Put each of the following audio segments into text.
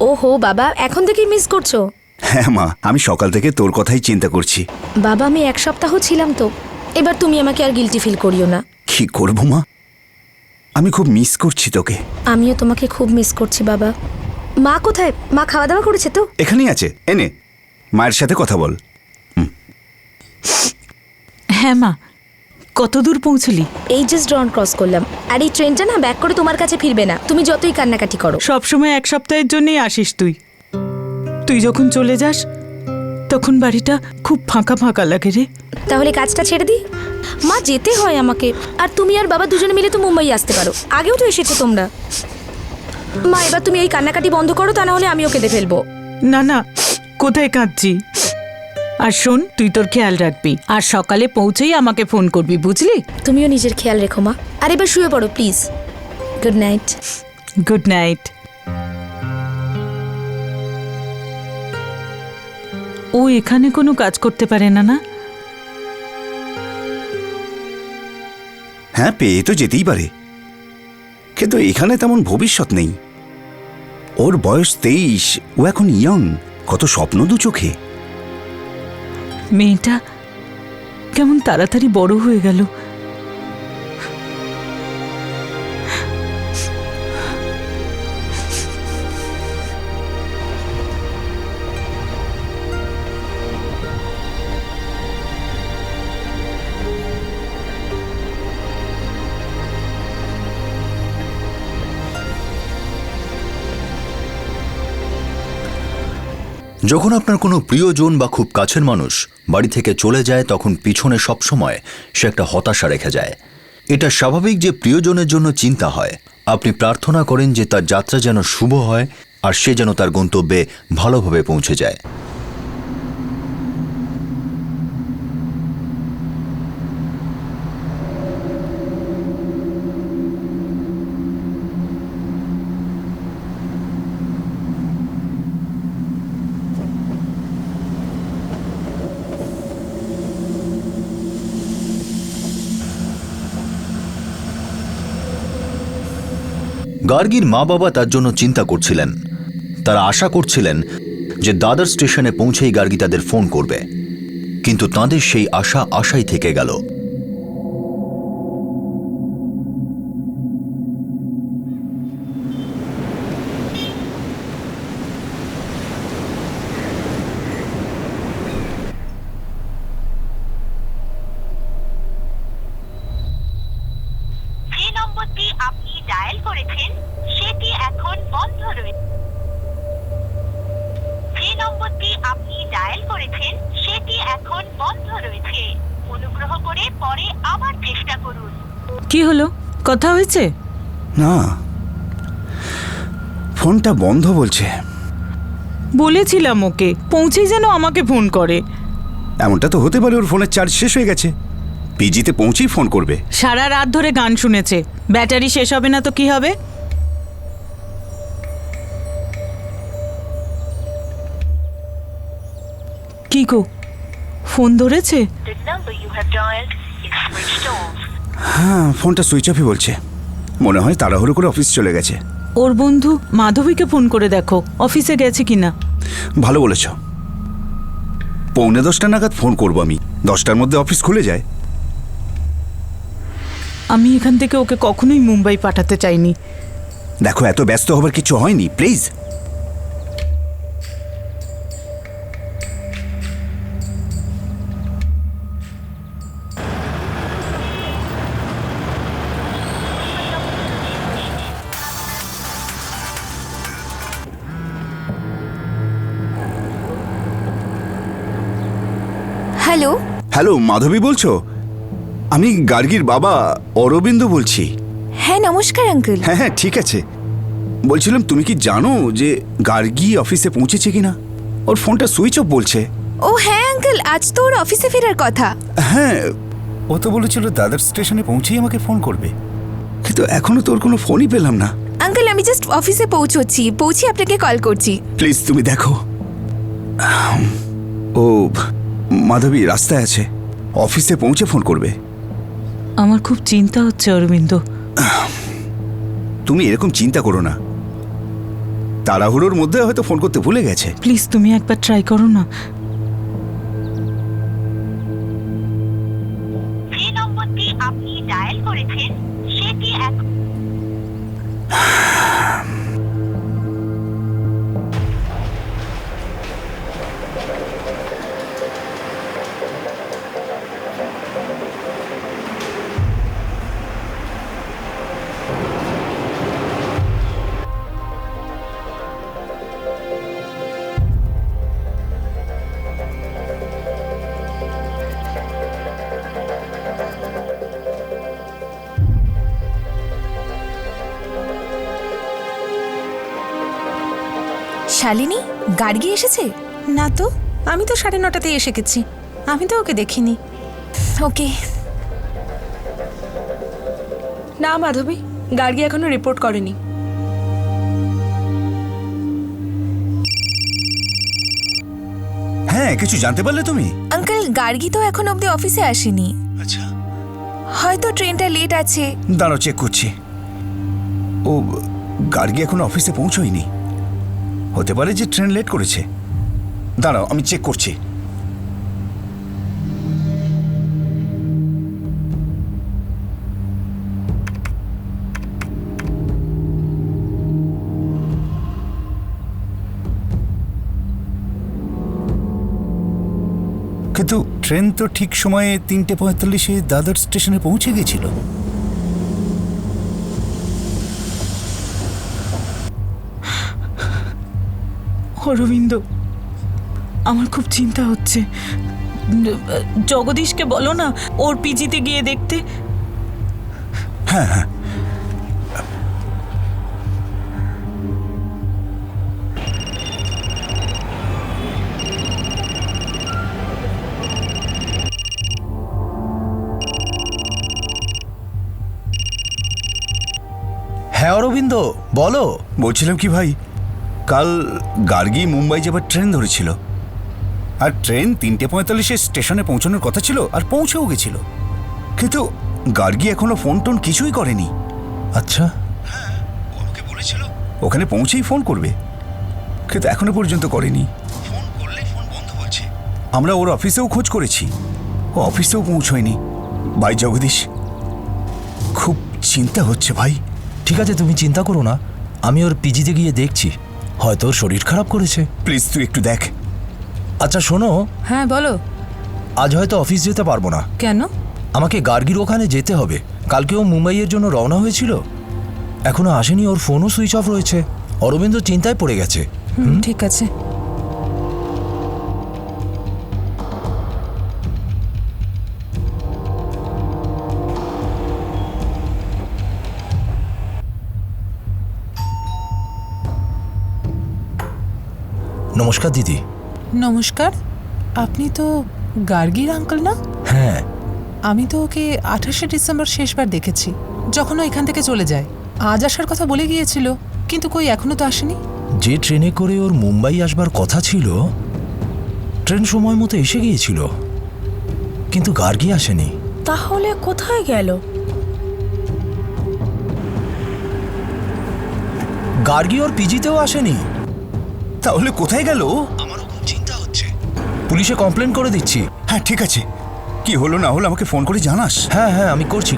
ওহো বাবা, এখন থেকেই মিস করছো? হ্যাঁ মা, আমি সকাল থেকে তোর কথাই চিন্তা করছি। বাবা আমি 1 সপ্তাহ ছিলাম তো, এবার তুমি আমাকে আর গিল্টি ফিল করিও না। কি করবো মা, আমি খুব মিস করছি তোকে। আমিও তোমাকে খুব মিস করছি বাবা। মা কোথায়? মা খাওয়া দাওয়া করেছে তো? এখানেই আছে, এনে মায়ের সাথে কথা বল। হ্যাঁ মা, কত দূর পৌঁছলি? এই জাস্ট ড্রন ক্রস করলাম। আর এই ট্রেনটা না ব্যাক করে তোমার কাছে ফিরবে না, তুমি যতই কান্নাকাটি করো। সবসময় 1 সপ্তাহের জন্যই আসিস তুই। তুই যখন চলে যাস তখন বাড়িটা খুব ফাঁকা ফাঁকা লাগে রে। তাহলে কাজটা ছেড়ে দিই? মা যেতে হয় আমাকে, আর তুমি আর বাবা দুজনে মিলে তো মুম্বাই আসতে পারো, আগেও তো এসেছো তোমরা। মা এবার তুমি এই কান্নাকাটি বন্ধ করো, তা না হলে আমিও কেঁদে ফেলবো। না না, কোথায় কাঁদছি? আর শোন, তুই তোর খেয়াল রাখবি, আর সকালে পৌঁছেই আমাকে ফোন করবি, বুঝলি? তুমিও নিজের খেয়াল রেখো মা। আর এবার শুয়ে পড়ো please. Good night. Good night. ও এখানে কোনো কাজ করতে পারে না? না হ্যাঁ, পেয়ে তো যেতেই পারে, কিন্তু এখানে তেমন ভবিষ্যৎ নেই। ওর বয়স 23, ও এখন ইয়ং, কত স্বপ্ন দু চোখে। মেয়েটা কেমন তাড়াতাড়ি বড় হয়ে গেল। যখন আপনার কোনো প্রিয়জন বা খুব কাছের মানুষ বাড়ি থেকে চলে যায়, তখন পিছনে সবসময় সে একটা হতাশা রেখে যায়। এটা স্বাভাবিক যে প্রিয়জনের জন্য চিন্তা হয়। আপনি প্রার্থনা করেন যে তার যাত্রা যেন শুভ হয় আর সে যেন তার গন্তব্যে ভালোভাবে পৌঁছে যায়। গার্গীর মা বাবা তার জন্য চিন্তা করছিলেন। তারা আশা করছিলেন যে দাদর স্টেশনে পৌঁছেই গার্গী তাদের ফোন করবে, কিন্তু তাঁদের সেই আশা আশাই থেকে গেল। যে নম্বরটি আপনি ডায়াল করেছেন সেটি এখন বন্ধ রয়েছে। যে নম্বরটি আপনি ডায়াল করেছেন সেটি এখন বন্ধ রয়েছে। অনুগ্রহ করে পরে আবার চেষ্টা করুন। কি হলো, কথা হয়েছে? না, ফোনটা বন্ধ বলছে। বলেছিলাম ওকে পৌঁছেই যেন আমাকে ফোন করে। এমনটা তো হতে পারে ওর ফোনের চার্জ শেষ হয়ে গেছে, পিজিতে পৌঁছেই ফোন করবে। সারা রাত ধরে গান শুনেছে, ব্যাটারি শেষ হবে না তো কি হবে? কি গো, ফোন ধরেছে? The number you have dialed is switched off. হ্যাঁ, ফোনটা সুইচ অফই বলছে। মনে হয় তাড়াহুড়ো করে অফিস চলে গেছে। ওর বন্ধু মাধবীকে ফোন করে দেখো অফিসে গেছে কিনা। ভালো বলেছ, 9:45 নাগাদ ফোন করবো আমি। 10টার মধ্যে অফিস খুলে যায়। আমি এখান থেকে ওকে কখনোই মুম্বাই পাঠাতে চাইনি। দেখো, এত ব্যস্ত হবার কিছু হয়নি, প্লিজ। হ্যালো। হ্যালো, মাধবী বলছো? আমি গার্গীর বাবা অরবিন্দ বলছি। হ্যাঁ নমস্কার আঙ্কেল। হ্যাঁ হ্যাঁ, ঠিক আছে। বলছিলাম, তুমি কি জানো যে গার্গী অফিসে পৌঁছেছে কিনা? ওর ফোনটা সুইচ অফ বলছে। ও হ্যাঁ আঙ্কেল, আজ তো ওর অফিসে ফেরার কথা। হ্যাঁ, ও তো বলেছিল দাদর স্টেশনে পৌঁছেই আমাকে ফোন করবে, কিন্তু এখনো তোর কোনো ফোনই পেলাম না। আঙ্কেল আমি জাস্ট অফিসে পৌঁছে আপনাকে কল করছি। প্লিজ তুমি দেখো। ও মাধবী রাস্তায় আছে, অফিসে পৌঁছে ফোন করবে। আমার খুব চিন্তা হচ্ছে অরবিন্দ। তুমি এরকম চিন্তা করো না, তাড়াহুড়োর মধ্যে হয়তো ফোন করতে ভুলে গেছে। প্লিজ তুমি একবার ট্রাই করো না। যে নম্বরটি আপনি ডায়াল করেছেন সেটি এখন শালিনী গার্গী এসেছে? না তো, আমি তো 9:30তেই এসে গেছি। আমি তো ওকে দেখিনি। ওকে। না মাধবী, গার্গী এখনো রিপোর্ট করেনি। হ্যাঁ, কিছু জানতে পারলে তুমি? আঙ্কেল, গার্গী তো এখন অবধি অফিসে আসেনি। আচ্ছা, হয়তো ট্রেনটা লেট আছে। দাঁড়াও চেক করছি। ও, গার্গী এখনো অফিসে পৌঁছয়নি। হতে পারে যে ট্রেন লেট করেছে। দাঁড়াও, আমি চেক করছি। কিন্তু ট্রেন তো ঠিক সময়ে 3:45-এ দাদর স্টেশনে পৌঁছে গেছিল। অরবিন্দ, আমার খুব চিন্তা হচ্ছে। জগদীশকে বলো না ওর পিজিতে গিয়ে দেখতে। হ্যাঁ হ্যাঁ, হ্যাঁ অরবিন্দ, বলো। বলছিলাম কি ভাই, কাল গার্গী মুম্বাই যাবার ট্রেন ধরেছিল, আর ট্রেন 3:45-এ স্টেশনে পৌঁছানোর কথা ছিল, আর পৌঁছেও গেছিল। কিন্তু গার্গী এখনো ফোন টোন কিছুই করেনি। আচ্ছা, আমাকে বলেছিল ওখানে পৌঁছেই ফোন করবে, কিন্তু এখনো পর্যন্ত করেনি। ফোন করলে ফোন বন্ধ বলছে। আমরা ওর অফিসেও খোঁজ করেছি, ও অফিসেও পৌঁছয়নি। ভাই জগদীশ, খুব চিন্তা হচ্ছে ভাই। ঠিক আছে, তুমি চিন্তা করো না, আমি ওর পিজিতে গিয়ে দেখছি। হয়তো ওর শরীর খারাপ করেছে। প্লিজ তুই একটু দেখ। আচ্ছা শোনো, হ্যাঁ বলো। আজ হয়তো অফিস যেতে পারবো না। কেন? আমাকে গার্গীর ওখানে যেতে হবে। কালকেও মুম্বাইয়ের জন্য রওনা হয়েছিল, এখনো আসেনি। ওর ফোনও সুইচ অফ রয়েছে। অরবিন্দ চিন্তায় পড়ে গেছে। ঠিক আছে। নমস্কার দিদি। নমস্কার। আপনি তো গার্গীর আঙ্কেল না? হ্যাঁ। আমি তো ওকে 28শে ডিসেম্বর শেষবার দেখেছি, যখন ও এখান থেকে চলে যায়। আজ আসার কথা বলে গিয়েছিল, কিন্তু কই এখনো তো আসেনি। যে ট্রেনে করে ওর মুম্বাই আসবার কথা ছিল, ট্রেন সময় মতো এসে গিয়েছিল, কিন্তু গার্গী আসেনি। তাহলে কোথায় গেল? গার্গী ওর পিজিতেও আসেনি। তাহলে কোথায় গেল? আমারও খুব চিন্তা হচ্ছে। পুলিশে কমপ্লেন করে দিচ্ছি। হ্যাঁ ঠিক আছে, কি হলো না হলো আমাকে ফোন করে জানাস। হ্যাঁ হ্যাঁ, আমি করছি।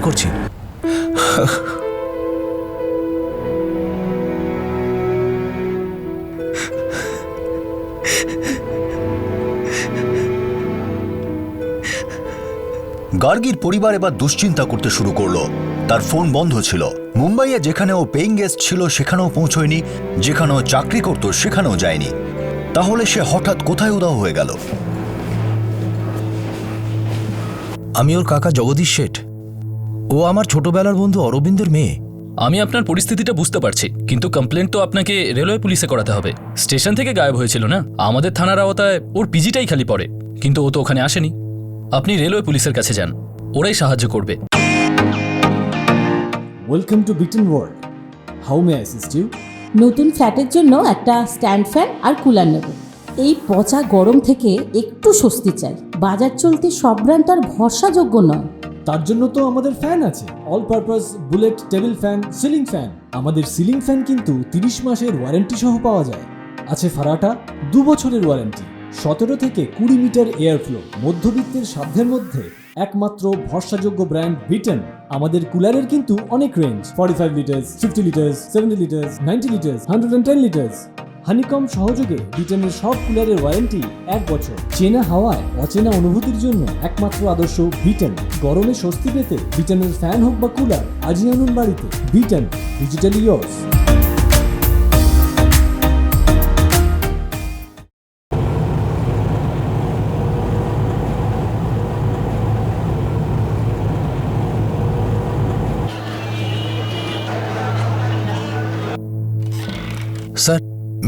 গার্গীর পরিবার এবার দুশ্চিন্তা করতে শুরু করলো। তার ফোন বন্ধ ছিল। মুম্বাইয়ে যেখানে ও পেইং গেস্ট ছিল সেখানেও পৌঁছয়নি, যেখানে ও চাকরি করত সেখানেও যায়নি। তাহলে সে হঠাৎ কোথায় উধাও হয়ে গেল? আমি ওর কাকা জগদীশ শেঠ। ও আমার ছোটবেলার বন্ধু অরবিন্দের মেয়ে। আমি আপনার পরিস্থিতিটা বুঝতে পারছি, কিন্তু কমপ্লেন্ট তো আপনাকে রেলওয়ে পুলিশে করাতে হবে। স্টেশন থেকে গায়েব হয়েছিল না, আমাদের থানার আওতায় ওর পিজিটাই খালি পড়ে, কিন্তু ও তো ওখানে আসেনি। আপনি রেলওয়ে পুলিশের কাছে যান, ওরাই সাহায্য করবে। Welcome to Beton world. How may I assist you? নতুন ফ্ল্যাটের জন্য একটা স্ট্যান্ড ফ্যান আর কুলার নেব। এই পচা গরম থেকে একটু স্বস্তি চাই। বাজার চলতে সব ব্র্যান্ড আর ভরসাযোগ্য নয়। তার জন্য তো আমাদের ফ্যান আছে, all purpose bullet table fan, ceiling fan. আমাদের সিলিং ফ্যান কিন্তু 30 মাসের ওয়ারেন্টি সহ পাওয়া যায়। আছে ফারাটা 2 বছরের ওয়ারেন্টি, 17 থেকে 20 মিটার এয়ার ফ্লো, মধ্যবিত্তের সাধ্যের মধ্যে একমাত্র ভরসাযোগ্য ব্র্যান্ড বিটেন। আমাদের কুলারের কিন্তু অনেক range, 45 litres, 50 litres, 70 litres, 90 litres, 110 litres. Honeycomb সহযোগে বিটেনের সব কুলারের ওয়ারেন্টি 1 বছর। চেনা হাওয়ায় অচেনা অনুভূতির জন্য একমাত্র আদর্শ বিটেন। গরমে স্বস্তি পেতে বিটেনের ফ্যান হোক বা কুলার, আজই আনুন বাড়িতে। বিটেন, ডিজিটালি ইয়ার্স। স্যার,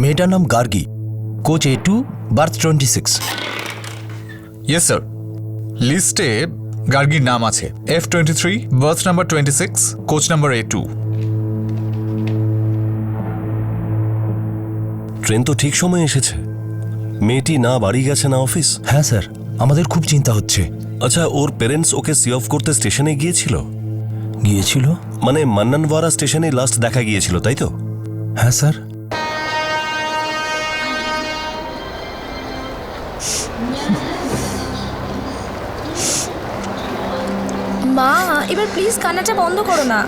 মেয়েটার নাম Gargi, coach A2, birth 26। Yes sir, লিস্টে গার্গীর নাম আছে। F23, birth number 26, coach number A2। Train তো ঠিক সময়ে এসেছে। মেয়েটি না বাড়ি গেছে না অফিস। হ্যাঁ স্যার, আমাদের খুব চিন্তা হচ্ছে। আচ্ছা, ওর পেরেন্টস ওকে সি অফ করতে স্টেশনে গিয়েছিল? গিয়েছিল মানে মান্নানওয়ারা স্টেশনে লাস্ট দেখা গিয়েছিল, তাই তো? হ্যাঁ স্যার। মা, এবার প্লিজ কান্নাটা বন্ধ করো না।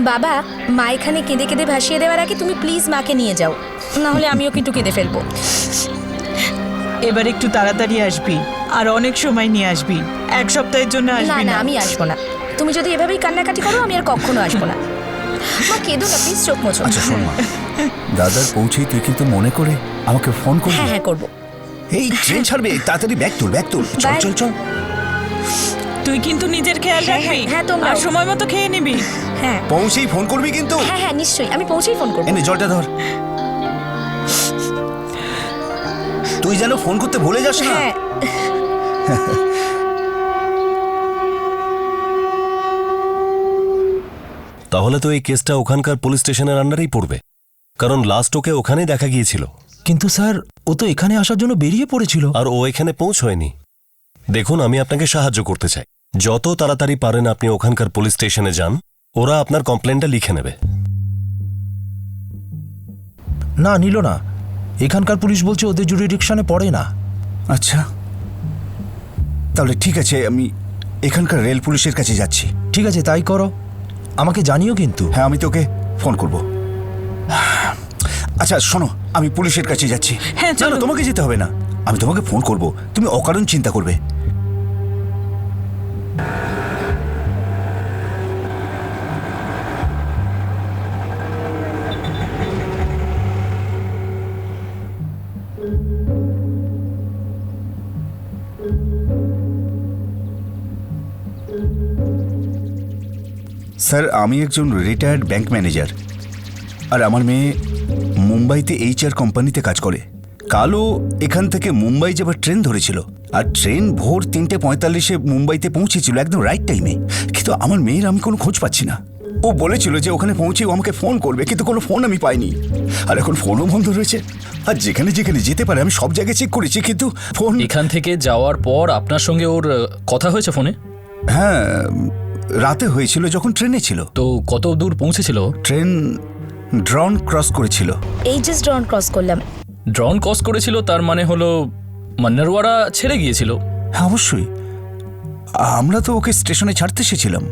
বাবা, মা এখানে কেঁদে কেঁদে ভাসিয়ে দেওয়ার আগে তুমি প্লিজ মাকে নিয়ে যাও, না হলে আমিও কিন্তু কেঁদে ফেলবো। এবার একটু তাড়াতাড়ি আসবি, আর অনেক সময় নিয়ে আসবি। 1 সপ্তাহের জন্য না আসবি না, না। আমি আসবো না। তুমি যদি এভাবেই কান্নাকাটি করো আমি আর কখনো আসবো না। মা কেঁদো না প্লিজ, চোখ মোছো। আচ্ছা শোন মা, দাদার পৌঁছেই তুই কিন্তু মনে করে আমাকে ফোন করবি। হ্যাঁ হ্যাঁ করবো। এই ট্রেন ছাড়বে, তাড়াতাড়ি ব্যাগ তোল, ব্যাগ তোল। চল Bye. চল চল। তুই কিন্তু নিজের খেয়াল হ্যাঁ, রাখবি। হ্যাঁ, তোমরাও। আর সময় মতো খেয়ে নিবি। হ্যাঁ পৌঁছেই ফোন করবি কিন্তু। হ্যাঁ হ্যাঁ নিশ্চয়ই, আমি পৌঁছেই ফোন করবো। এনে জলটা ধর। তুই যেন ফোন করতে ভুলে যাস না। হ্যাঁ তাহলে তো এই কেসটা ওখানকার পুলিশ স্টেশনের আন্ডারেই পড়বে, কারণ লাস্ট ওকে ওখানেই দেখা গিয়েছিল। কিন্তু স্যার, ও তো এখানে আসার জন্য বেরিয়ে পড়েছিল। আর ও এখানে পৌঁছয়নি। দেখুন, আমি আপনাকে সাহায্য করতে চাই। যত তাড়াতাড়ি পারেন আপনি ওখানকার পুলিশ স্টেশনে যান, ওরা আপনার কমপ্লেনটা লিখে নেবে। না, নিল না। এখানকার পুলিশ বলছে ওদের জুরিডিকশনে পড়ে না। আচ্ছা, তাহলে ঠিক আছে, আমি এখানকার রেল পুলিশের কাছে যাচ্ছি। ঠিক আছে, তাই করো। আমাকে জানিও কিন্তু। হ্যাঁ, আমি তোকে ফোন করব। আচ্ছা শোনো, আমি পুলিশের কাছে যাচ্ছি। হ্যাঁ, না চলো। না, তোমাকে যেতে হবে না, আমি তোমাকে ফোন করব। তুমি অকারণ চিন্তা করবে। স্যার, আমি একজন রিটায়ার্ড ব্যাংক ম্যানেজার, আর আমার মেয়ে মুম্বাইতে HR কোম্পানিতে কাজ করে। কালও এখান থেকে মুম্বাই যাবার ট্রেন ধরেছিল, আর ট্রেন ভোর 3:45 মুম্বাইতে পৌঁছেছিল, একদম রাইট টাইমে। কিন্তু আমার মেয়ের আমি কোনো খোঁজ পাচ্ছি না। ও বলেছিল যে ওখানে পৌঁছেও আমাকে ফোন করবে, কিন্তু কোনো ফোন আমি পাইনি। আর এখন ফোনও বন্ধ রয়েছে। আর যেখানে যেখানে যেতে পারে আমি সব জায়গায় চেক করেছি, কিন্তু ফোন। এখান থেকে যাওয়ার পর আপনার সঙ্গে ওর কথা হয়েছে ফোনে? হ্যাঁ, রাতে হয়েছিল যখন ট্রেনে ছিল। তো কত দূর পৌঁছেছিল? ট্রেন ড্রন ক্রস করেছিল। এই জাস্ট ড্রন ক্রস করলাম। ড্রন ক্রস করেছিল তার মানে হলো মান্নারওয়াড়া ছেড়ে গিয়েছিল। হ্যাঁ অবশ্যই, আমরা তো ওকে স্টেশনে ছাড়তে এসেছিলাম,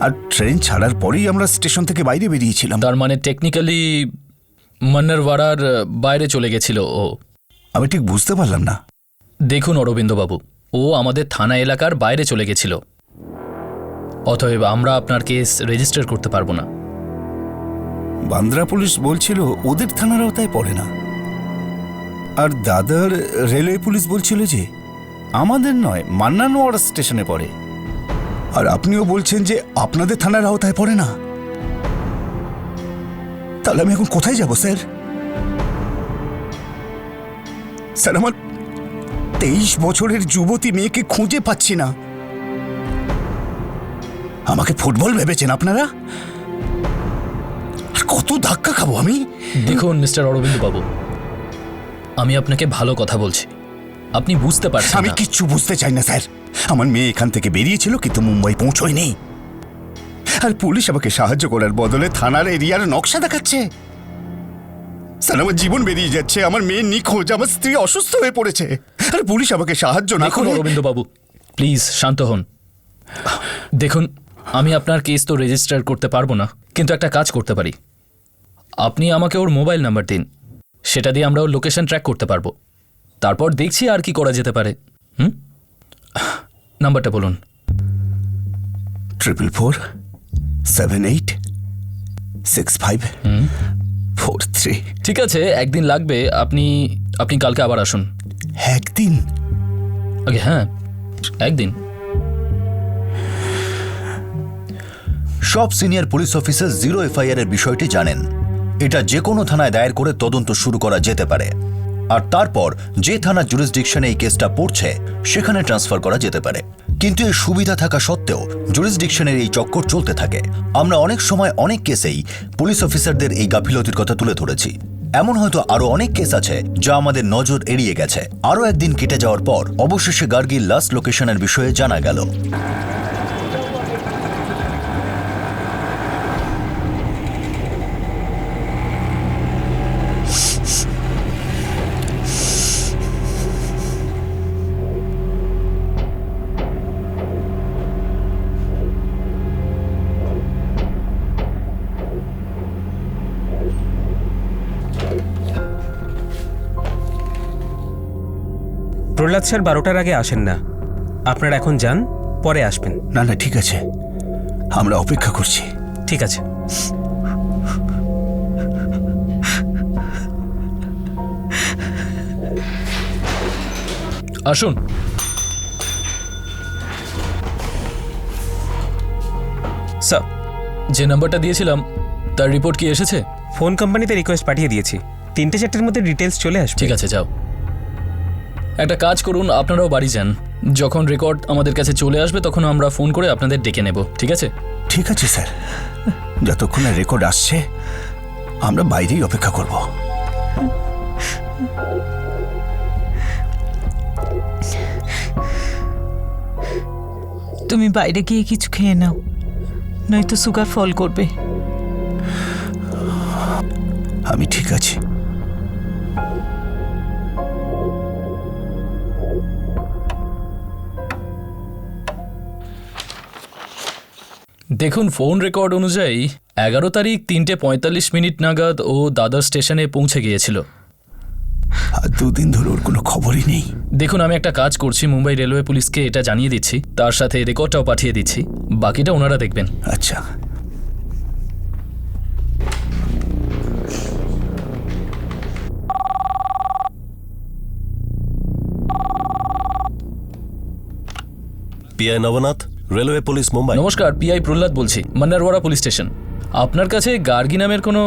আর ট্রেন ছাড়ার পরেই আমরা স্টেশন থেকে বাইরে বেরিয়েছিলাম। তার মানে টেকনিক্যালি মান্নারওয়াড়ার বাইরে চলে গেছিল ও। আমি ঠিক বুঝতে পারলাম না। দেখুন অরবিন্দবাবু, ও আমাদের থানা এলাকার বাইরে চলে গেছিল, অতএব আমরা আপনার কেস রেজিস্টার করতে পারবো না। বান্দ্রা পুলিশ বলছিল ওদের থানার আওতায় পড়ে না, আর দাদার রেলওয়ে পুলিশ বলছিল যে আমাদের নয়, মান্নানওয়াড়া স্টেশনে পড়ে। আর আপনিও বলছেন যে আপনাদের থানার আওতায় পড়ে না। তাহলে আমি এখন কোথায় যাব স্যার? স্যার, আমার 23 বছরের যুবতী মেয়েকে খুঁজে পাচ্ছি না। আমাকে ফুটবল ভেবেছেন আপনারা? আর কত ধাক্কা খাবো আমি? দেখুন মিস্টার অরবিন্দ বাবু, আমি আপনাকে ভালো কথা বলছি, আপনি বুঝতে পারছেন আমি না। কিচ্ছু বুঝতে চাই না স্যার। আমার মেয়ে এখান থেকে বেরিয়েছিল কিন্তু মুম্বাই পৌঁছয়নি, আর পুলিশ আমাকে সাহায্য করার বদলে থানার এরিয়ার নকশা দেখাচ্ছে। স্যার, আমার জীবন বেরিয়ে যাচ্ছে, আমার মেয়ে নিখোঁজ, আমার স্ত্রী অসুস্থ হয়ে পড়েছে, আর পুলিশ আমাকে সাহায্য না দেখুন করে। অরবিন্দ বাবু, প্লিজ শান্ত হন। দেখুন, আমি আপনার কেস তো রেজিস্টার করতে পারবো না, কিন্তু একটা কাজ করতে পারি। আপনি আমাকে ওর মোবাইল নাম্বার দিন, সেটা দিয়ে আমরা ওর লোকেশন ট্র্যাক করতে পারবো। তারপর দেখছি আর কি করা যেতে পারে। নাম্বারটা বলুন। 444786543। ঠিক আছে, একদিন লাগবে। আপনি কালকে আবার আসুন। একদিন? আগে হ্যাঁ, একদিন। সব senior police officer zero FIR এর বিষয়টি জানেন। এটা যে কোনো থানায় দায়ের করে তদন্ত শুরু করা যেতে পারে, আর তারপর যে থানার জুরিসডিকশনে এই কেসটা পড়ছে সেখানে ট্রান্সফার করা যেতে পারে। কিন্তু এই সুবিধা থাকা সত্ত্বেও জুরিসডিকশনের এই চক্কর চলতে থাকে। আমরা অনেক সময় অনেক কেসেই পুলিশ অফিসারদের এই গাফিলতির কথা তুলে ধরেছি। এমন হয়তো আরো অনেক কেস আছে যা আমাদের নজর এড়িয়ে গেছে। আরো একদিন কেটে যাওয়ার পর অবশেষে গার্গির লাস্ট লোকেশনের বিষয়ে জানা গেল। প্রহ্লাদ স্যার 12টার আগে আসেন না, আপনারা এখন যান, পরে আসবেন। না না, ঠিক আছে, আমরা অপেক্ষা করছি। ঠিক আছে। আসুন। স্যার, যে নাম্বারটা দিয়েছিলাম তার রিপোর্ট কি এসেছে? ফোন কোম্পানিতে রিকোয়েস্ট পাঠিয়ে দিয়েছি, 3-4টের মধ্যে ডিটেলস চলে আসবে। ঠিক আছে, যাও। একটা কাজ করুন, আপনারাও বাড়ি যান। যখন রেকর্ড আমাদের কাছে চলে আসবে তখন আমরা ফোন করে আপনাদের ডেকে নেব, ঠিক আছে? ঠিক আছে স্যার, যতক্ষণ না রেকর্ড আসছে আমরা বাইরেই অপেক্ষা করব। তুমি বাইরে গিয়ে কিছু খেয়ে নাও, নয়তো সুগার ফল করবে। আমি ঠিক আছি। দেখুন, ফোন রেকর্ড অনুযায়ী 11 তারিখ 3:45 নাগাদ ও দাদর স্টেশনে পৌঁছে গিয়েছিল। আর 2 দিন ধরে ওর কোনো খবরই নেই। দেখুন, আমি একটা কাজ করছি, মুম্বাই রেলওয়ে পুলিশকে এটা জানিয়ে দিচ্ছি, তার সাথে রেকর্ডটাও পাঠিয়ে দিচ্ছি, বাকিটা ওনারা দেখবেন। আচ্ছা। PI Navnath, railway police, Mumbai. নমস্কার, পিআই প্রহ্লাদ বলছি, মান্নারওয়াড়া পুলিশ স্টেশন। আপনার কাছে গার্গী নামের কোনো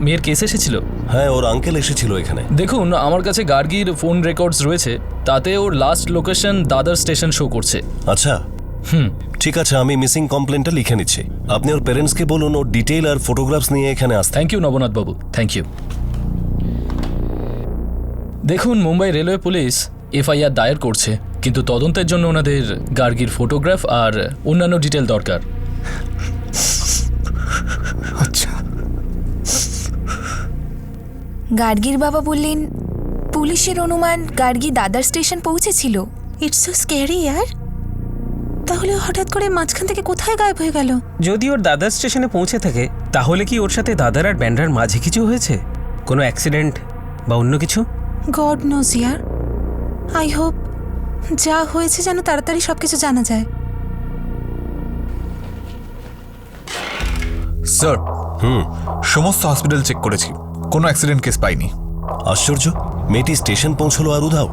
মেয়ের কেস এসেছিল? হ্যাঁ, ওর আঙ্কেল এসেছিল এখানে। দেখুন, আমার কাছে গার্গীর ফোন রেকর্ডস রয়েছে, তাতে ওর লাস্ট লোকেশন দাদর স্টেশন শো করছে। আচ্ছা, ঠিক আছে, আমি মিসিং কমপ্লেনটা লিখে নিচ্ছি। আপনি ওর প্যারেন্টসকে বলুন ওর ডিটেইল আর ফটোগ্রাফস নিয়ে এখানে আসতে। Thank you Navnath Babu, thank you. দেখুন, মুম্বাই রেলওয়ে পুলিশ এফআইআর দায়ের করছে, কিন্তু তদন্তের জন্য ওনাদের গার্গীর ফটোগ্রাফ আর অন্যান্য ডিটেল দরকার। আচ্ছা। গার্গীর বাবা বললেন পুলিশের অনুমান গার্গী দাদার স্টেশন পৌঁছেছিল। ইটস সো স্ক্যারি ইয়ার। তাহলে হঠাৎ করে মাঝখান থেকে কোথায় গায়েব হয়ে গেল? যদি ওর দাদার স্টেশনে পৌঁছে থাকে, তাহলে কি ওর সাথে দাদার আর ব্যান্ডার মাঝে কিছু হয়েছে? কোনো অ্যাক্সিডেন্ট বা অন্য কিছু? God nose year. I hope যা হয়েছে যেন তাড়াতাড়ি সবকিছু জানা যায়। স্যার, সমস্ত হসপিটাল চেক করেছি, কোনো অ্যাক্সিডেন্ট কেস পাইনি। আশ্চর্য, মেয়েটি স্টেশন পৌঁছলো আর উধাও।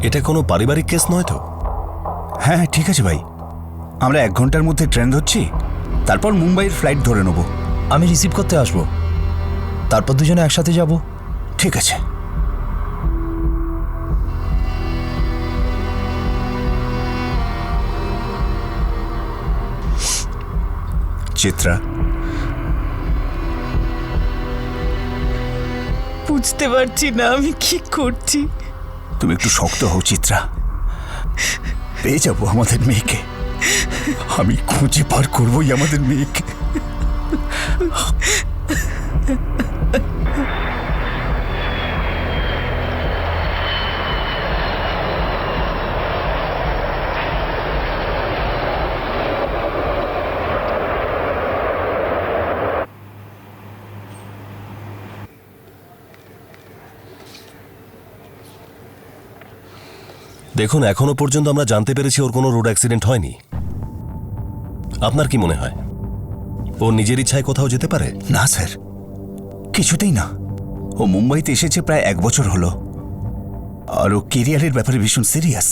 এটা কোনো পারিবারিক কেস নয় তো? হ্যাঁ ঠিক আছে ভাই, আমরা 1 ঘন্টার মধ্যে ট্রেন ধরছি, তারপর মুম্বাইয়ের ফ্লাইট ধরে নেব। আমি রিসিভ করতে আসবো, তারপর দুজনে একসাথে যাব। ঠিক আছে। চিত্রা, বুঝতে পারছি না আমি কি করছি। তুমি একটু শক্ত হও চিত্রা, পেয়ে যাবো আমাদের মেয়েকে। আমি খুঁজে পার করবোই আমাদের মেয়েকে। দেখুন, এখনো পর্যন্ত আমরা জানতে পেরেছি ওর কোনো রোড অ্যাক্সিডেন্ট হয়নি। আপনার কি মনে হয় ও নিজের ইচ্ছায় কোথাও যেতে পারে? না স্যার, কিছুতেই না। ও মুম্বাইতে এসেছে প্রায় 1 বছর হলো, আর ও কেরিয়ারের ব্যাপারে ভীষণ সিরিয়াস।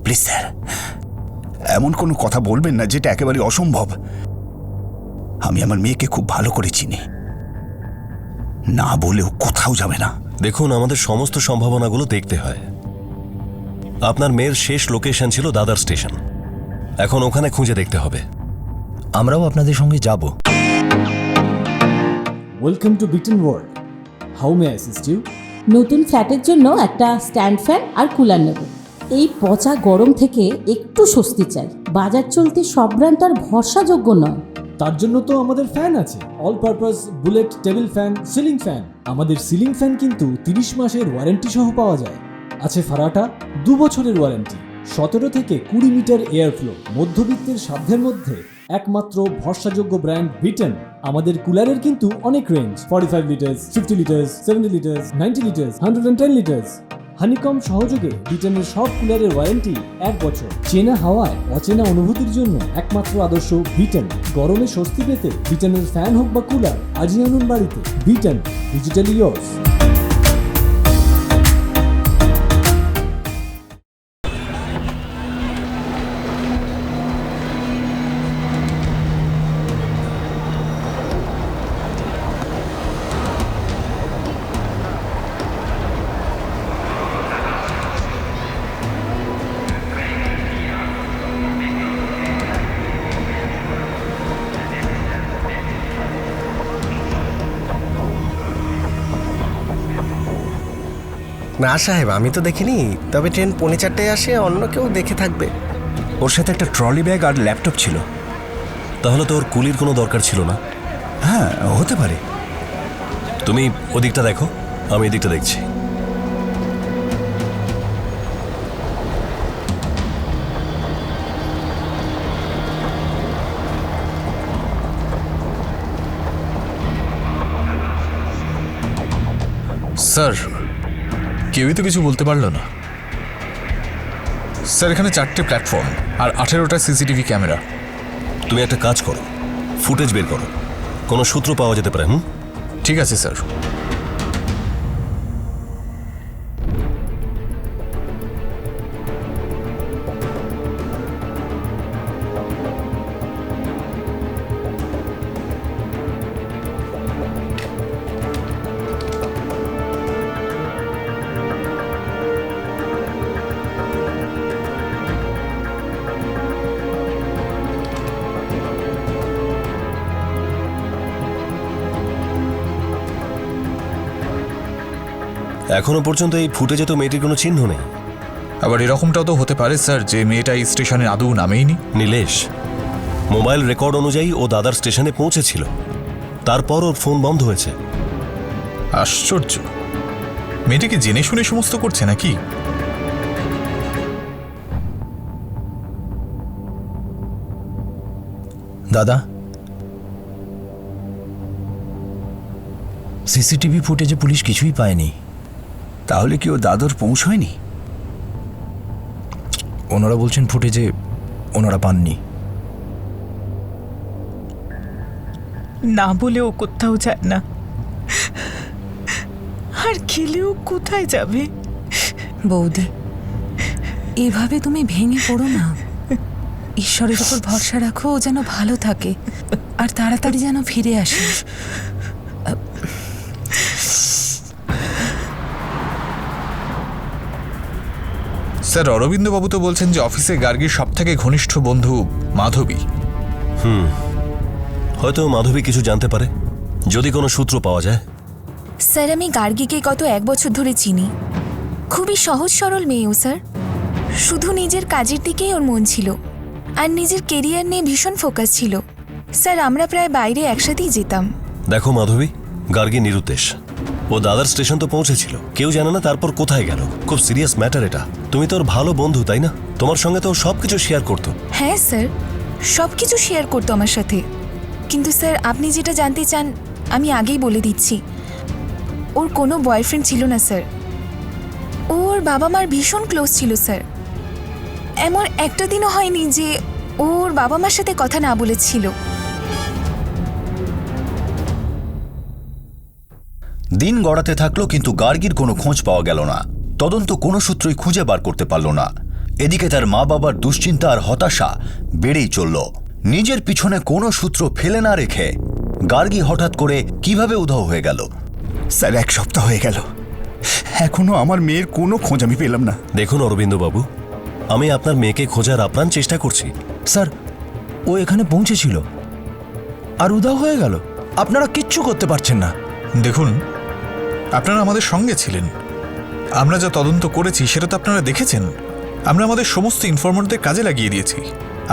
প্লিজ স্যার, এমন কোনো কথা বলবেন না যেটা একেবারে অসম্ভব। আমি আমার মেয়েকে খুব ভালো করে চিনি, না বলেও কোথাও যাবে না। দেখুন, আমাদের সমস্ত সম্ভাবনাগুলো দেখতে হয়। আপনার মেয়ের শেষ লোকেশন ছিল দাদার স্টেশন, এখন ওখানে খুঁজে দেখতে হবে। আমরাও আপনাদের সঙ্গে যাব। Welcome to Beton world, how may assist you? নতুন ফ্ল্যাটের জন্য একটা স্ট্যান্ড ফ্যান আর কুলার নেব। এই পচা গরম থেকে একটু স্বস্তি চাই। বাজার চলতে সব ব্র্যান্ড আর ভরসাযোগ্য নয়। তার জন্য তো আমাদের ফ্যান আছে, all purpose bullet table fan, ceiling fan. আমাদের সিলিং ফ্যান কিন্তু 30 মাসের ওয়ারেন্টি সহ পাওয়া যায়। আছে ফারাটা 2 বছরের ওয়ারেন্টি, 17 থেকে 20 মিটার এয়ার ফ্লো। মধ্যবিত্তের সাধ্যের মধ্যে একমাত্র ভরসাযোগ্য ব্র্যান্ড বিটন। আমাদের কুলারের কিন্তু অনেক range, 45 litres, 50 litres, 70 litres, 90 litres, 110 litres. Honeycomb সহযোগে বিটনের সব কুলারের ওয়ারেন্টি 1 বছর। চেনা হাওয়ায় অচেনা অনুভূতির জন্য একমাত্র আদর্শ বিটন। গরমে স্বস্তি পেতে বিটনের ফ্যান হোক বা কুলার, আজই আনুন বাড়িতে। Vuitton, digitally yours. না সাহেব, আমি তো দেখিনি, তবে ট্রেন 4:45 আসে, অন্য কেউ দেখে থাকবে। ওর সাথে একটা ট্রলি ব্যাগ আর ল্যাপটপ ছিল। তাহলে তো ওর কুলির কোনো দরকার ছিল না। হ্যাঁ, হতে পারে। তুমি ওদিকটা দেখো, আমি এদিকটা দেখছি। স্যার, কেউই তো কিছু বলতে পারলো না। স্যার, এখানে 4টে প্ল্যাটফর্ম আর 18টা সিসিটিভি ক্যামেরা। তুমি একটা কাজ করো, ফুটেজ বের করো, কোনো সূত্র পাওয়া যেতে পারে। ঠিক আছে স্যার। এখনো পর্যন্ত এই ফুটেজে তো মেয়েটির কোনো চিহ্ন নেই। আবার এরকমটাও তো হতে পারে স্যার যে মেয়েটা এই স্টেশনে আদৌ নামেইনি। নীলেশ, মোবাইল রেকর্ড অনুযায়ী ও দাদার স্টেশনে পৌঁছেছিল, তারপর ওর ফোন বন্ধ হয়েছে। আশ্চর্য, মেয়েটাকে জেনে শুনে সমস্ত করছে নাকি? দাদা, সিসিটিভি ফুটেজে পুলিশ কিছুই পায়নি। তাহলে কি ও দাদর পৌঁছয়নি? ওনারা বলছেন ফুটেজে ওনারা পাননি। না বলেও কোথাও যায় না, আর খেলেও কোথায় যাবে? বৌদি, এভাবে তুমি ভেঙে পড়ো না। ঈশ্বরের উপর ভরসা রাখো, ও যেন ভালো থাকে আর তাড়াতাড়ি যেন ফিরে আসে। স্যার, অরবিন্দবাবু তো বলছেন যে অফিসে গার্গীর সবথেকে ঘনিষ্ঠ বন্ধু মাধবী। হয়তো মাধবী কিছু জানতে পারে, যদি কোনো সূত্র পাওয়া যায়। স্যার আমি গার্গীকে গত 1 বছর ধরে চিনি। খুবই সহজ সরল মেয়ে ও স্যার। শুধু নিজের কাজের দিকেই ওর মন ছিল আর নিজের কেরিয়ার নিয়ে ভীষণ ফোকাস ছিল। স্যার আমরা প্রায় বাইরে একসাথেই যেতাম। দেখো মাধবী, গার্গী নিরুদ্দেশ। ও দাদার স্টেশন তো পৌঁছেছিল, কেউ জানে না তারপর কোথায় গেল। খুব সিরিয়াস ম্যাটার এটা। তুমি তোর ভালো বন্ধু তাই না? তোমার সঙ্গে তো সব কিছু শেয়ার করতো। হ্যাঁ স্যার, সব কিছু শেয়ার করতো আমার সাথে। কিন্তু স্যার আপনি যেটা জানতে চান আমি আগেই বলে দিচ্ছি, ওর কোনো বয়ফ্রেন্ড ছিল না স্যার। ওর বাবা মার ভীষণ ক্লোজ ছিল স্যার। এমন একটা দিনও হয়নি যে ওর বাবা মার সাথে কথা না বলেছিল। দিন গড়াতে থাকলো কিন্তু গার্গীর কোনো খোঁজ পাওয়া গেল না। তদন্ত কোনো সূত্রই খুঁজে বার করতে পারল না। এদিকে তার মা বাবার দুশ্চিন্তা আর হতাশা বেড়েই চলল। নিজের পিছনে কোনো সূত্র ফেলে না রেখে গার্গী হঠাৎ করে কিভাবে উধাও হয়ে গেল? স্যার 1 সপ্তাহ হয়ে গেল, এখনো আমার মেয়ের কোনো খোঁজ আমি পেলাম না। দেখুন অরবিন্দবাবু, আমি আপনার মেয়েকে খোঁজার আপ্রাণ চেষ্টা করছি। স্যার ও এখানে পৌঁছেছিল আর উধাও হয়ে গেল। আপনারা কিচ্ছু করতে পারছেন না। দেখুন, আপনারা আমাদের সঙ্গে ছিলেন, আমরা যা তদন্ত করেছি সেটা তো আপনারা দেখেছেন। আমরা আমাদের সমস্ত ইনফরমারদের কাজে লাগিয়ে দিয়েছি,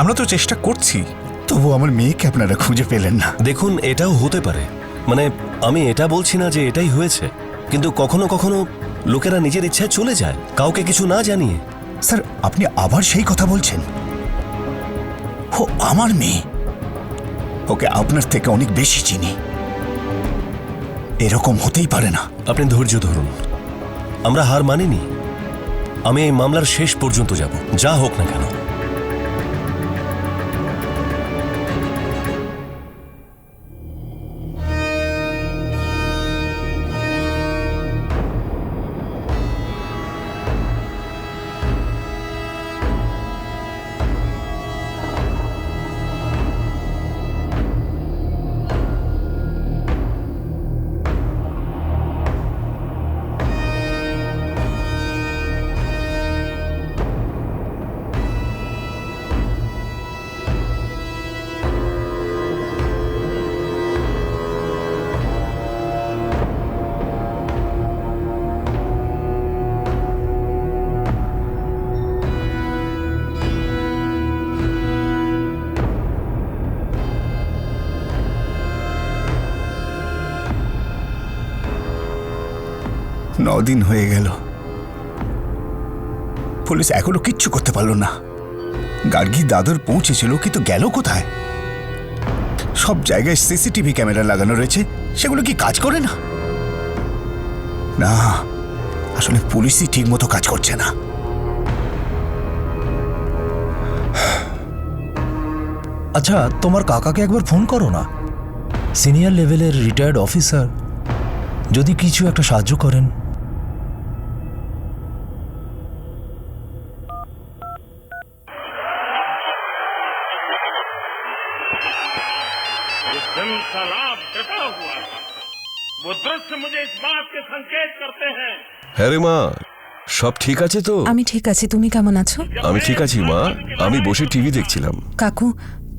আমরা তো চেষ্টা করছি। তবু আমার মেয়েকে আপনারা খুঁজে পেলেন না। দেখুন, এটাও হতে পারে, মানে আমি এটা বলছি না যে এটাই হয়েছে, কিন্তু কখনো কখনো লোকেরা নিজের ইচ্ছায় চলে যায়, কাউকে কিছু না জানিয়ে। স্যার আপনি আবার সেই কথা বলছেন? ও আমার মেয়ে, ওকে আপনার থেকে অনেক বেশি চিনি, এরকম হতেই পারে না। আপনি ধৈর্য ধরুন, আমরা হার মানিনি। আমি এই মামলার শেষ পর্যন্ত যাব, যা হোক না কেন। দিন হয়ে গেল, পুলিশ এখনো কিচ্ছু করতে পারল না। গার্গী দাদর পৌঁছেছিল, কিন্তু গেল কোথায়? সব জায়গায় সিসিটিভি ক্যামেরা লাগানো রয়েছে, সেগুলো কি কাজ করে না? না, আসলে পুলিশই ঠিক মতো কাজ করছে না। আচ্ছা, তোমার কাকাকে একবার ফোন করো না, সিনিয়র লেভেলের রিটায়ার্ড অফিসার, যদি কিছু একটা সাহায্য করেন। হ্যাঁ রে মা, সব ঠিক আছে তো? আমি ঠিক আছি, তুমি কেমন আছো? আমি ঠিক আছি মা, আমি বসে টিভি দেখছিলাম। কাকু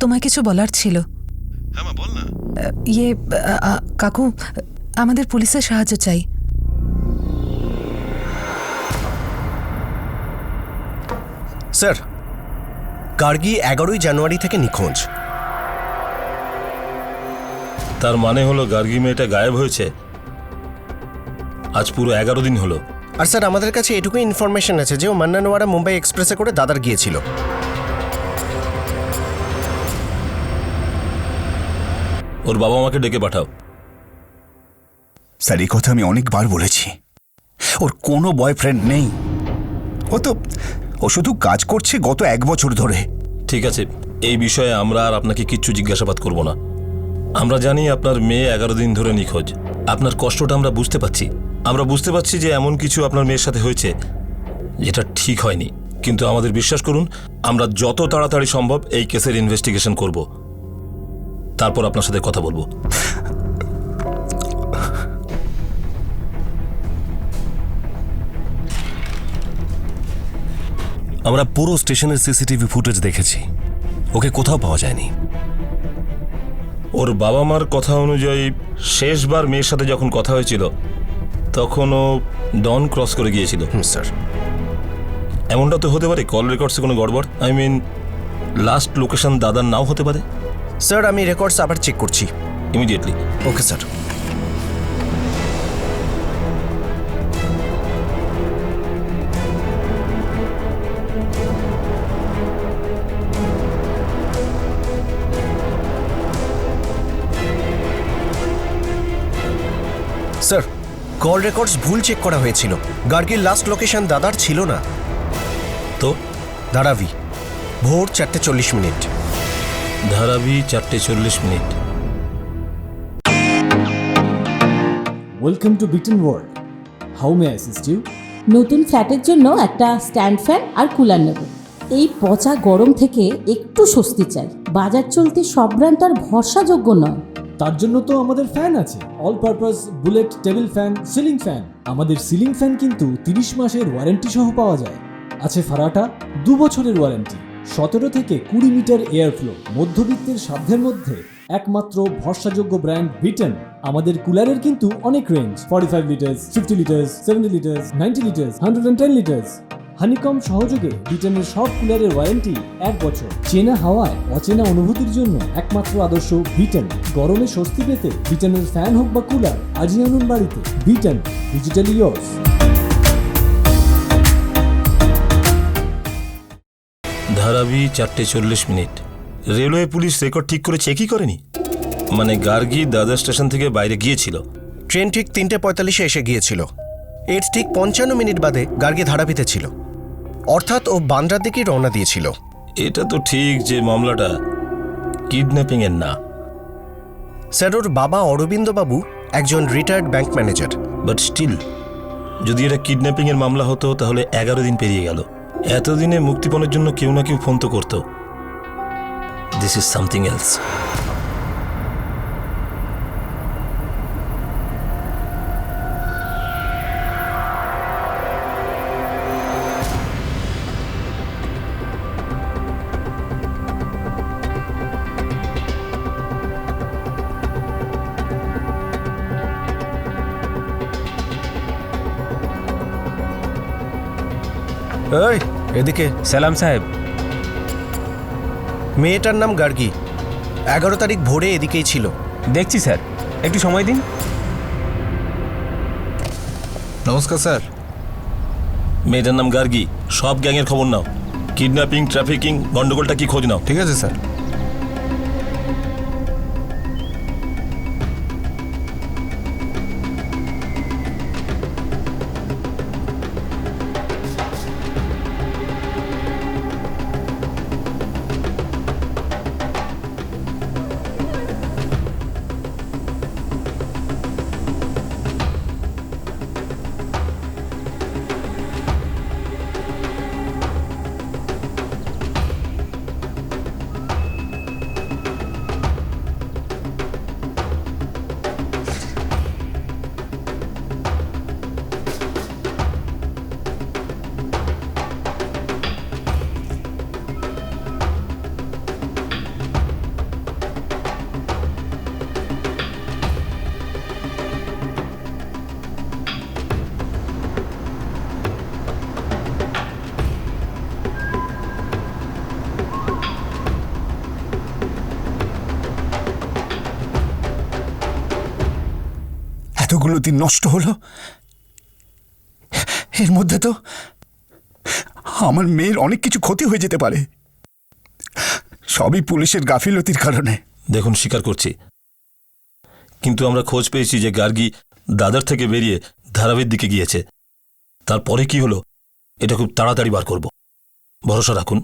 তোমায় কিছু বলার ছিল। হ্যাঁ মা, বল না। কাকু, আমাদের পুলিশের সাহায্য চাই। স্যার, গার্গী 11ই জানুয়ারি থেকে নিখোঁজ। তার মানে হলো গার্গী মেয়েটা গায়েব হয়েছে আজ পুরো 11 দিন হলো। আর স্যার আমাদের কাছে এটুকুই ইনফরমেশন আছে যে ও মান্নানওয়াড়া মুম্বাই এক্সপ্রেসে করে দাদার গিয়েছিল। ওর বাবা মাকে ডেকে পাঠাও। স্যার এই কথা আমি অনেকবার বলেছি, ওর কোনো বয়ফ্রেন্ড নেই। ও শুধু কাজ করছে গত 1 বছর ধরে। ঠিক আছে, এই বিষয়ে আমরা আর আপনাকে কিচ্ছু জিজ্ঞাসাবাদ করব না। আমরা জানি আপনার মেয়ে 11 দিন ধরে নিখোঁজ। আপনার কষ্টটা আমরা বুঝতে পারছি। আমরা বুঝতে পারছি যে এমন কিছু আপনার মেয়ের সাথে হয়েছে যেটা ঠিক হয়নি, কিন্তু আমাদের বিশ্বাস করুন, আমরা যত তাড়াতাড়ি সম্ভব এই কেসের ইনভেস্টিগেশন করব, তারপর আপনার সাথে কথা বলবো। আমরা পুরো স্টেশনের সিসিটিভি ফুটেজ দেখেছি, ওকে কোথাও পাওয়া যায়নি। ওর বাবা মার কথা অনুযায়ী শেষবার মেয়ের সাথে যখন কথা হয়েছিল তখন ও ডন ক্রস করে গিয়েছিল। স্যার। এমনটা তো হতে পারে কল রেকর্ডসে কোনো গড়বড়, আই মিন লাস্ট লোকেশন দাদার নাও হতে পারে। স্যার আমি রেকর্ডস আবার চেক করছি immediately. Okay sir. Sir call records ভুল চেক করা হয়েছিল। গার্গির লাস্ট লোকেশন দাদার ছিল না। তো ধারাবি ভোর 4:40। Dharavi 4:40। Welcome to Beton world. How may assist you? নতুন ফ্ল্যাটের জন্য একটা স্ট্যান্ড ফ্যান আর কুলার নেব। এই পচা গরম থেকে একটু স্বস্তি চাই। বাজার চলতে সব ব্র্যান্ড তো আর ভরসাযোগ্য নয়। তার জন্য তো আমাদের ফ্যান আছে, all purpose bullet table fan, ceiling fan. আমাদের সিলিং ফ্যান কিন্তু 30 মাসের ওয়ারেন্টি সহ পাওয়া যায়। আছে ফারাটা 2 বছরের ওয়ারেন্টি, 17 থেকে 20 মিটার এয়ার ফ্লো, মধ্যবিত্তের সাধ্যের মধ্যে একমাত্র ভরসাযোগ্য ব্র্যান্ড বিটেন। আমাদের কুলারের কিন্তু অনেক range, 45 litres, 50 litres, 70 litres, 90 litres, 110 litres. Honeycomb সহযোগে বিটেনের সব কুলারের ওয়ারেন্টি 1 বছর। চেনা হাওয়ায় অচেনা অনুভূতির জন্য একমাত্র আদর্শ বিটেন। গরমে স্বস্তি পেতে বিটেনের ফ্যান হোক বা কুলার আজই আনুন বাড়িতে। বিটেন, digitally yours. Dharavi 4:40। Railway police record ঠিক করে চেকই করেনি? মানে গার্গি দাদর স্টেশন থেকে বাইরে গিয়েছিল, ট্রেন ঠিক 3:45 এসে গিয়েছিল। এর ঠিক 55 মিনিট বাদে গার্গি ধারাবিতে ছিল, অর্থাৎ ও বান্দ্রার দিকে রওনা দিয়েছিল। এটা তো ঠিক যে মামলাটা কিডন্যাপিং এর না। স্যার ওর বাবা অরবিন্দ বাবু একজন retired bank manager. But still যদি এটা কিডন্যাপিং এর মামলা হতো তাহলে 11 দিন পেরিয়ে গেল। এতদিনে মুক্তিপণের জন্য কেউ না কেউ ফোন তো করতো। This is something else. এই এদিকে। সালাম সাহেব। মেয়েটার নাম গার্গি, 11 তারিখ ভোরে এদিকেই ছিল। দেখছি স্যার, একটু সময় দিন। নমস্কার স্যার। মেয়েটার নাম গার্গি, সব গ্যাংয়ের খবর নাও। কিডন্যাপিং, ট্রাফিকিং, গন্ডগোলটা কি খোঁজ নাও। ঠিক আছে স্যার। এতগুলো দিন নষ্ট হলো, এর মধ্যে তো আমার মেয়ের অনেক কিছু ক্ষতি হয়ে যেতে পারে। সবই পুলিশের গাফিলতির কারণে। দেখুন, স্বীকার করছি, কিন্তু আমরা খোঁজ পেয়েছি যে গার্গি দাদার থেকে বেরিয়ে ধারাবির দিকে গিয়েছে। তারপরে কি হলো এটা খুব তাড়াতাড়ি বার করব, ভরসা রাখুন।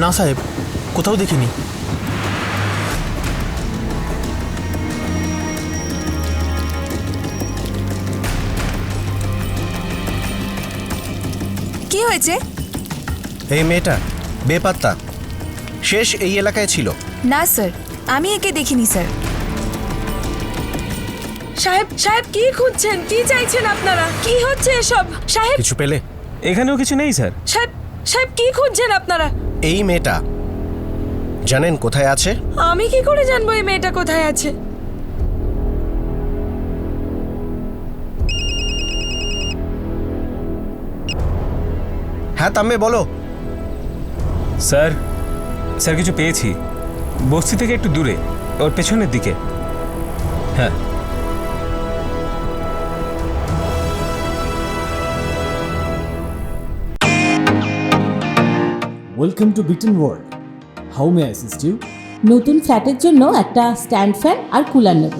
না সাহেব, কোথাও দেখিনি। কি হয়েছে? এই মেয়েটা বেপাত্তা, শেষ এই এলাকায় ছিল। না স্যার, আমি একে দেখিনি স্যার। সাহেব সাহেব কি খুঁজছেন? কি চাইছেন আপনারা? কি হচ্ছে এসব? সাহেব কিছু পেলে? এখানেও কিছু নেই স্যার। সাহেব সাহেব কি খুঁজছেন আপনারা? এই মেয়েটা জানেন কোথায় আছে? আমি কি করে জানবো এই মেয়েটা কোথায় আছে? হ্যাঁ তাম্বে, বলো। স্যার স্যার কিছু পেয়েছি, বস্তি থেকে একটু দূরে, ওর পেছনের দিকে। হ্যাঁ। Welcome to Beton world. How may I assist you? নতুন ফ্ল্যাটের জন্য একটা স্ট্যান্ড ফ্যান আর কুলার নেব।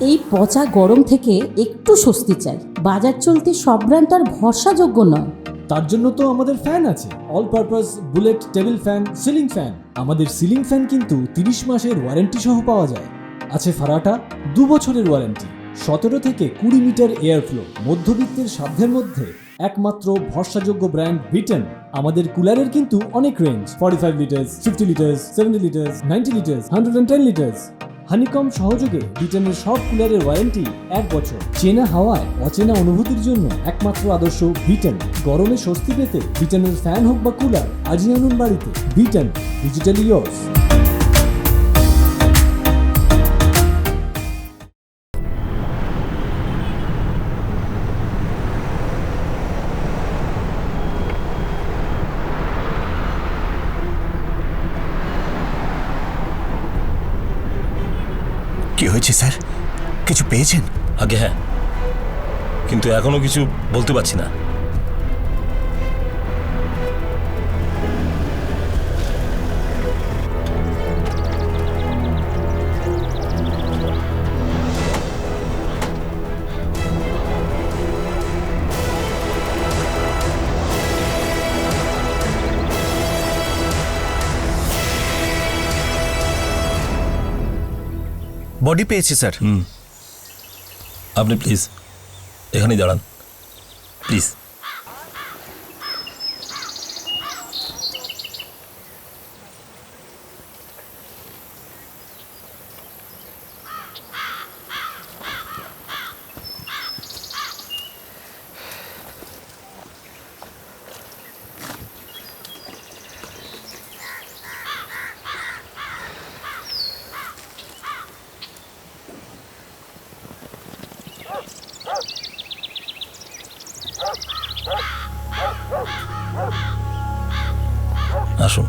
এই পচা গরম থেকে একটু স্বস্তি চাই। বাজার চলতে সব ব্র্যান্ড আর ভরসাযোগ্য নয়। তার জন্য তো আমাদের ফ্যান আছে, all purpose bullet table fan, ceiling fan. আমাদের সিলিং ফ্যান কিন্তু 30 মাসের ওয়ারেন্টি সহ পাওয়া যায়। আছে ফারাটা 2 বছরের ওয়ারেন্টি, 17 থেকে 20 মিটার এয়ার ফ্লো। মধ্যবিত্তের সাধ্যের মধ্যে একমাত্র ভরসাযোগ্য ব্র্যান্ড বিটেন। আমাদের কুলারের কিন্তু অনেক range, 45 litres, 50 litres, 70 litres, 90 litres, 110 litres. Honeycomb সহযোগে বিটেনের সব কুলারের ওয়ারেন্টি 1 বছর। চেনা হাওয়ায় অচেনা অনুভূতির জন্য একমাত্র আদর্শ বিটেন। গরমে স্বস্তি পেতে বিটেনের ফ্যান হোক বা কুলার, আজই আনুন বাড়িতে। বিটেন, ডিজিটালি ইয়োর্স। কি হয়েছে স্যার? কিছু পেয়েছেন? আগে হ্যাঁ, কিন্তু এখনো কিছু বলতে পারছি না। বডি পেয়েছি স্যার। আপনি প্লিজ এখানেই দাঁড়ান, প্লিজ। আসুন।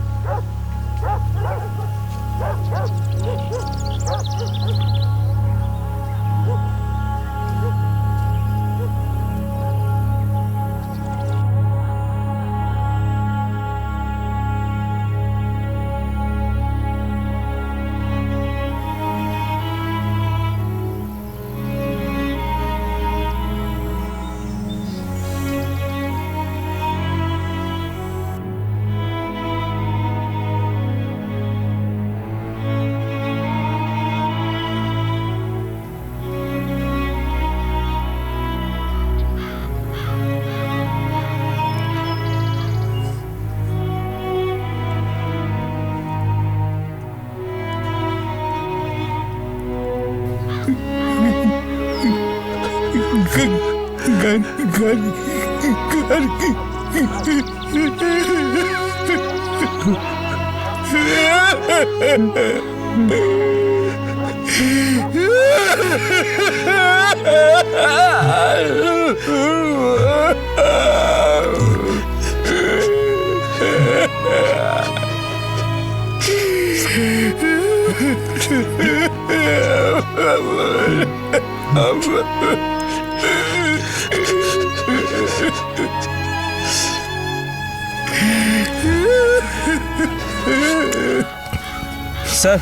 স্যার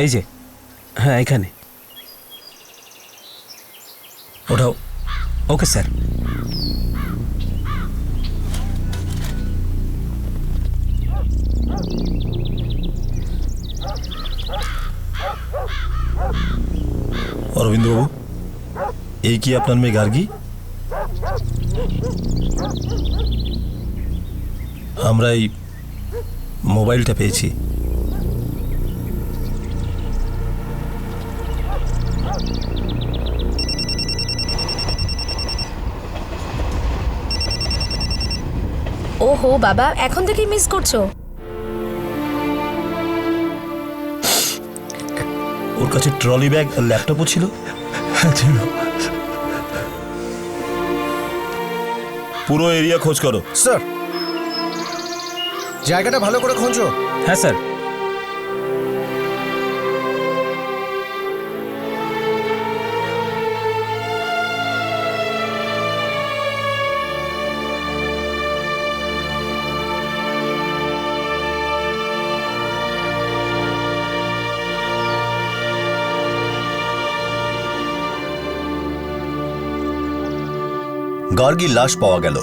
এই যে, হ্যাঁ এখানে। ওঠাও। Okay sir. অরবিন্দবাবু, এই কি আপনার মেয়ে গার্গী? আমরা এই মোবাইলটা পেয়েছি। ওহো বাবা, এখন থেকেই মিস করছো? ওর কাছে ট্রলি ব্যাগ আর ল্যাপটপও ছিল। পুরো এরিয়া খোঁজ করো। স্যার, জায়গাটা ভালো করে খোঁজো। হ্যাঁ স্যার। গার্গীর লাশ পাওয়া গেল।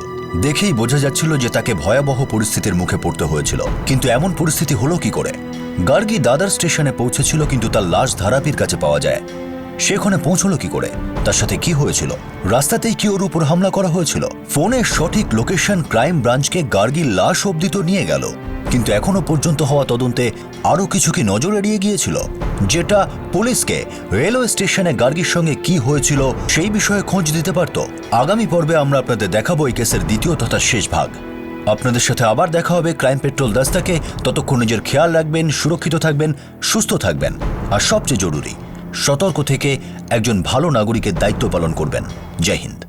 দেখেই বোঝা যাচ্ছিল যে তাকে ভয়াবহ পরিস্থিতির মুখে পড়তে হয়েছিল। কিন্তু এমন পরিস্থিতি হলো কি করে? গার্গী দাদার স্টেশনে পৌঁছেছিল, কিন্তু তার লাশ ধারাপির কাছে পাওয়া যায়। সেখানে পৌঁছলো কি করে? তার সাথে কি হয়েছিল? রাস্তাতেই কি ওর উপর হামলা করা হয়েছিল? ফোনের সঠিক লোকেশন ক্রাইম ব্রাঞ্চকে গার্গীর লাশ অবধি তো নিয়ে গেল, কিন্তু এখনো পর্যন্ত হওয়া তদন্তে আরও কিছু কি নজর এড়িয়ে গিয়েছিল, যেটা পুলিশকে রেলওয়ে স্টেশনে গার্গীর সঙ্গে কি হয়েছিল সেই বিষয়ে খোঁজ দিতে পারত। আগামী পর্বে আমরা আপনাদের দেখাবো এই কেসের দ্বিতীয় তথা শেষ ভাগ। আপনাদের সাথে আবার দেখা হবে ক্রাইম পেট্রোল দাস্তাকে। ততক্ষণ নিজের খেয়াল রাখবেন, সুরক্ষিত থাকবেন, সুস্থ থাকবেন, আর সবচেয়ে জরুরি সতর্ক থেকে একজন ভালো নাগরিকের দায়িত্ব পালন করবেন। জয় হিন্দ।